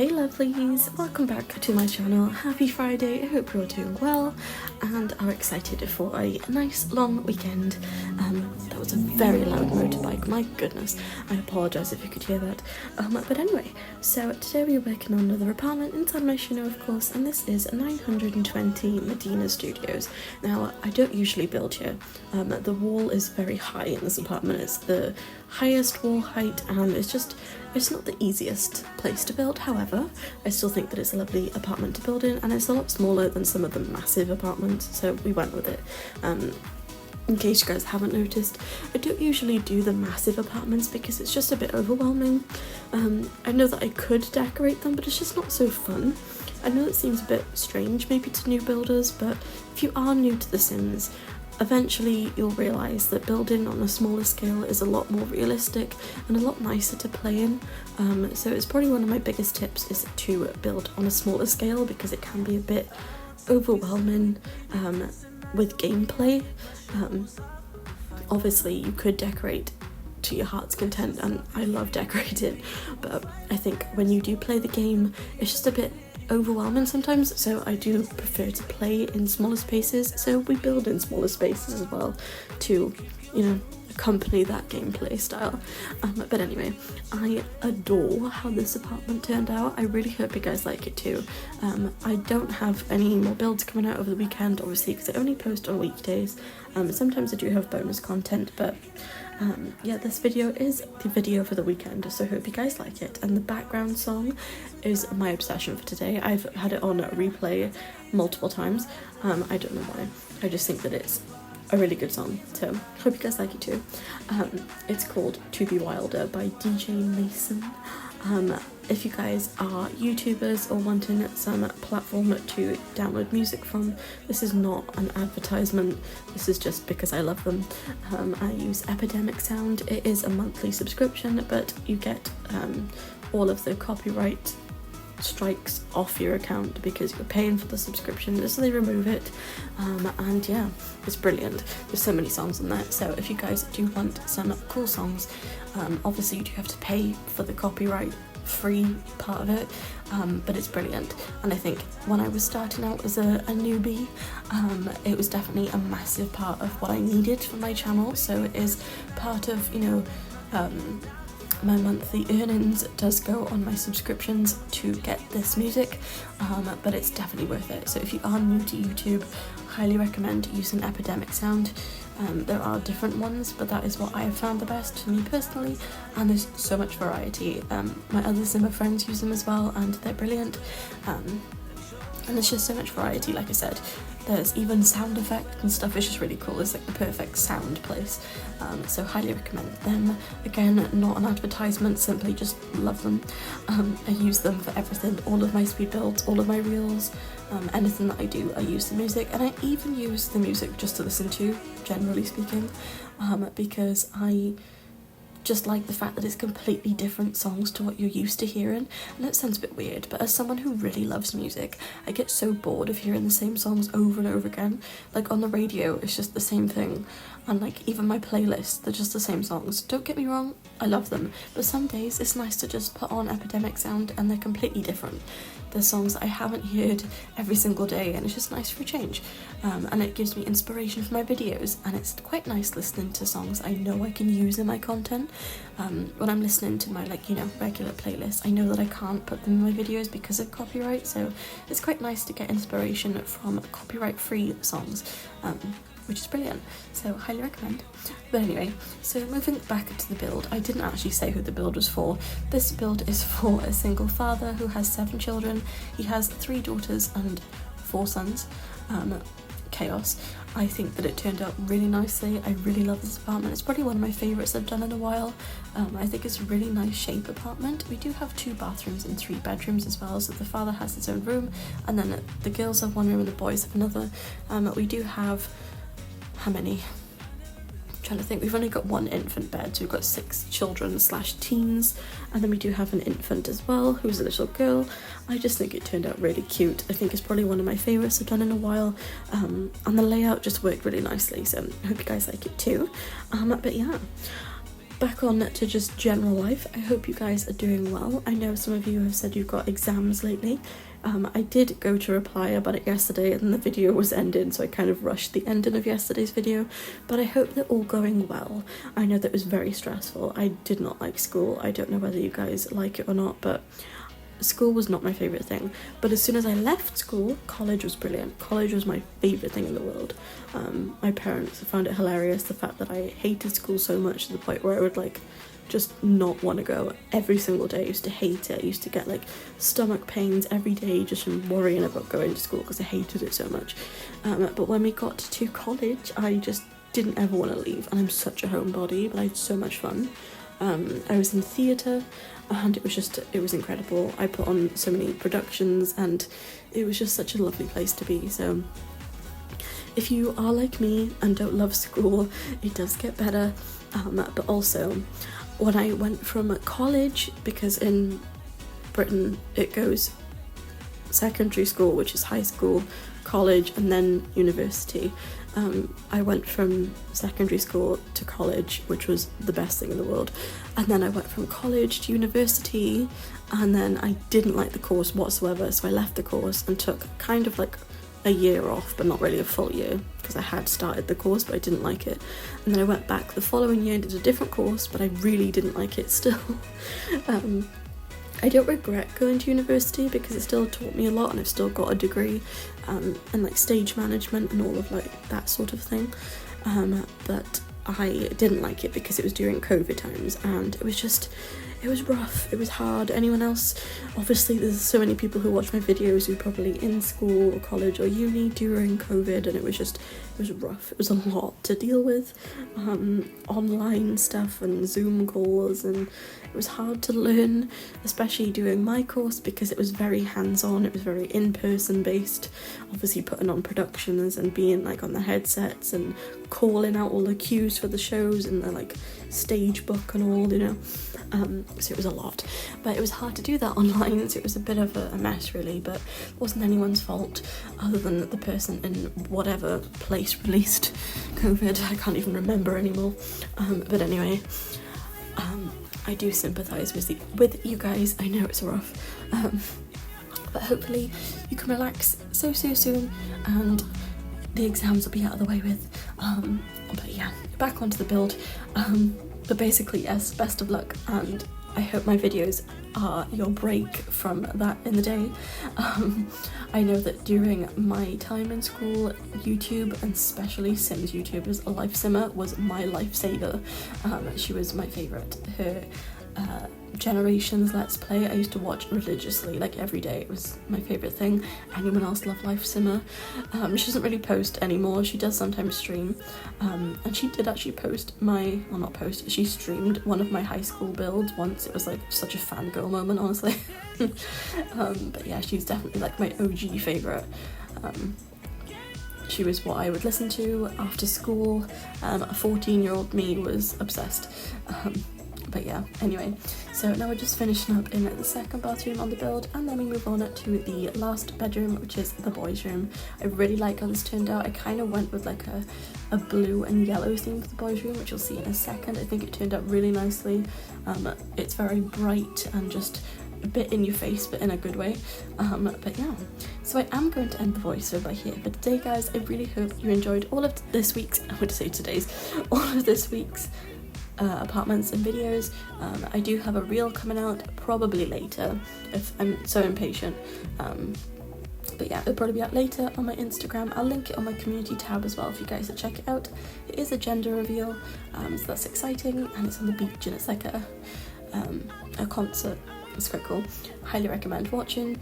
Hey lovelies, welcome back to my channel. Happy Friday, I hope you're all doing well and are excited for a nice long weekend. That was a very loud motorbike, my goodness, I apologise if you could hear that. But anyway, so today we are working on another apartment inside my chateau of course, and this is 920 Medina Studios. Now I don't usually build here, the wall is very high in this apartment, it's the highest wall height and it's not the easiest place to build. However, I still think that it's a lovely apartment to build in, and it's a lot smaller than some of the massive apartments, so we went with it. In case you guys haven't noticed, I don't usually do the massive apartments because it's just a bit overwhelming. I know that I could decorate them, but it's just not so fun. I know it seems a bit strange maybe to new builders, but if you are new to The Sims, eventually you'll realise that building on a smaller scale is a lot more realistic and a lot nicer to play in. So it's probably one of my biggest tips is to build on a smaller scale because it can be a bit overwhelming with gameplay. Obviously you could decorate to your heart's content, and I love decorating, but I think when you do play the game it's just a bit overwhelming sometimes, so I do prefer to play in smaller spaces, so we build in smaller spaces as well to, you know, accompany that gameplay style. But anyway, I adore how this apartment turned out. I really hope you guys like it too. I don't have any more builds coming out over the weekend obviously because I only post on weekdays. Sometimes I do have bonus content, but yeah, this video is the video for the weekend, so I hope you guys like it. And the background song is my obsession for today. I've had it on replay multiple times. I don't know why, I just think that it's a really good song, so hope you guys like it too. It's called To Be Wilder by DJ Mason. If you guys are YouTubers or wanting some platform to download music from, this is not an advertisement, this is just because I love them. I use Epidemic Sound. It is a monthly subscription, but you get all of the copyright strikes off your account because you're paying for the subscription, so they remove it. And yeah, it's brilliant. There's so many songs on there, so if you guys do want some cool songs, obviously you do have to pay for the copyright free part of it, but it's brilliant. And I think when I was starting out as a newbie, it was definitely a massive part of what I needed for my channel, so it is part of, you know, my monthly earnings does go on my subscriptions to get this music, but it's definitely worth it. So if you are new to YouTube, highly recommend using Epidemic Sound. There are different ones, but that is what I have found the best for me personally, and there's so much variety. My other Simmer friends use them as well, and they're brilliant. And there's just so much variety, like I said. There's even sound effects and stuff. It's just really cool. It's like the perfect sound place. So highly recommend them. Again, not an advertisement, simply just love them. I use them for everything. All of my speed builds, all of my reels, anything that I do, I use the music. And I even use the music just to listen to, generally speaking, because I just like the fact that it's completely different songs to what you're used to hearing. And that sounds a bit weird, but as someone who really loves music, I get so bored of hearing the same songs over and over again. Like on the radio, it's just the same thing, and like even my playlist, they're just the same songs. Don't get me wrong, I love them, but some days it's nice to just put on Epidemic Sound and they're completely different. They're songs that I haven't heard every single day, and it's just nice for a change. And it gives me inspiration for my videos, and it's quite nice listening to songs I know I can use in my content. When I'm listening to my, like, you know, regular playlist, I know that I can't put them in my videos because of copyright, so it's quite nice to get inspiration from copyright-free songs, which is brilliant, so highly recommend. But anyway, so moving back to the build, I didn't actually say who the build was for. This build is for a single father who has 7 children. He has 3 daughters and 4 sons. Chaos. I think that it turned out really nicely. I really love this apartment. It's probably one of my favourites I've done in a while. I think it's a really nice shape apartment. We do have 2 bathrooms and 3 bedrooms as well, so the father has his own room, and then the girls have one room and the boys have another. We do have, how many? I'm trying to think. We've only got 1 infant bed, so we've got 6 children / teens, and then we do have an infant as well who's a little girl. I just think it turned out really cute. I think it's probably one of my favourites I've done in a while, and the layout just worked really nicely, so I hope you guys like it too. But yeah, back on to just general life. I hope you guys are doing well. I know some of you have said you've got exams lately. I did go to reply about it yesterday and the video was ended, so I kind of rushed the ending of yesterday's video, but I hope they're all going well. I know that it was very stressful. I did not like school. I don't know whether you guys like it or not, but school was not my favourite thing. But as soon as I left school, college was brilliant. College was my favourite thing in the world. My parents found it hilarious, the fact that I hated school so much to the point where I would like just not want to go every single day. I used to hate it. I used to get like stomach pains every day just from worrying about going to school because I hated it so much. But when we got to college, I just didn't ever want to leave, and I'm such a homebody, but I had so much fun. I was in theatre and it was incredible. I put on so many productions and it was just such a lovely place to be. So if you are like me and don't love school, it does get better. But also when I went from college, because in Britain it goes secondary school, which is high school, college, and then university. I went from secondary school to college, which was the best thing in the world, and then I went from college to university, and then I didn't like the course whatsoever, so I left the course and took kind of like a year off, but not really a full year, because I had started the course but I didn't like it, and then I went back the following year and did a different course, but I really didn't like it still. I don't regret going to university because it still taught me a lot, and I've still got a degree in like stage management and all of like that sort of thing, but I didn't like it because it was during COVID times, and it was rough, it was hard. Anyone else, obviously there's so many people who watch my videos who are probably in school or college or uni during COVID, and it was rough. It was a lot to deal with, online stuff and Zoom calls, and it was hard to learn, especially doing my course, because it was very hands-on, it was very in-person based, obviously putting on productions and being like on the headsets and calling out all the cues for the shows and the like stage book and all, you know. So it was a lot, but it was hard to do that online, so it was a bit of a mess really, but it wasn't anyone's fault other than the person in whatever place released COVID. I can't even remember anymore, but anyway, I do sympathise with you guys. I know it's rough, but hopefully you can relax so soon and the exams will be out of the way with. But yeah, back onto the build. But basically, yes, best of luck, and I hope my videos are your break from that in the day. I know that during my time in school, YouTube, and especially Sims YouTubers, Life Simmer was my lifesaver. She was my favourite. Her Generations Let's Play I used to watch religiously, like every day. It was my favourite thing. Anyone else love Life Simmer? She doesn't really post anymore. She does sometimes stream, and she did actually she streamed one of my high school builds once. It was like such a fangirl moment, honestly. But yeah, she's definitely like my OG favourite. She was what I would listen to after school. A 14-year-old me was obsessed. But yeah, anyway, so now we're just finishing up in the second bathroom on the build, and then we move on to the last bedroom, which is the boys' room. I really like how this turned out. I kind of went with like a blue and yellow theme for the boys' room, which you'll see in a second. I think it turned out really nicely. It's very bright and just a bit in your face, but in a good way. But yeah, so I am going to end the voiceover by here. But today, guys, I really hope you enjoyed all of this week's, all of this week's apartments and videos. I do have a reel coming out probably later if I'm so impatient, but yeah, it'll probably be out later on my Instagram. I'll link it on my community tab as well if you guys should check it out. It is a gender reveal, so that's exciting, and it's on the beach and it's like a concert. It's quite cool. Highly recommend watching.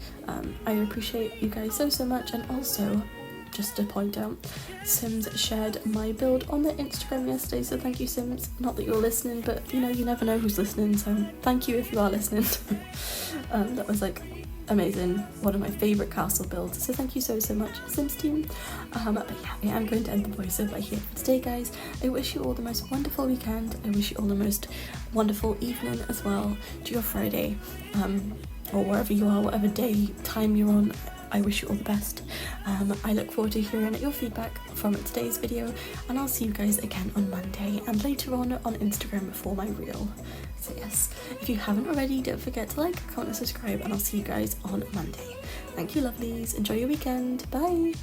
I appreciate you guys so much, and also just to point out, Sims shared my build on their Instagram yesterday, so thank you, Sims. Not that you're listening, but you know, you never know who's listening, so thank you if you are listening. That was like amazing, one of my favourite castle builds, so thank you so much, Sims team. But yeah, I'm going to end the voiceover here for today, guys. I wish you all the most wonderful weekend. I wish you all the most wonderful evening as well to your Friday, or wherever you are, whatever day time you're on. I wish you all the best. I look forward to hearing your feedback from today's video, and I'll see you guys again on Monday and later on Instagram for my reel. So yes, if you haven't already, don't forget to like, comment and subscribe, and I'll see you guys on Monday. Thank you lovelies, enjoy your weekend, bye!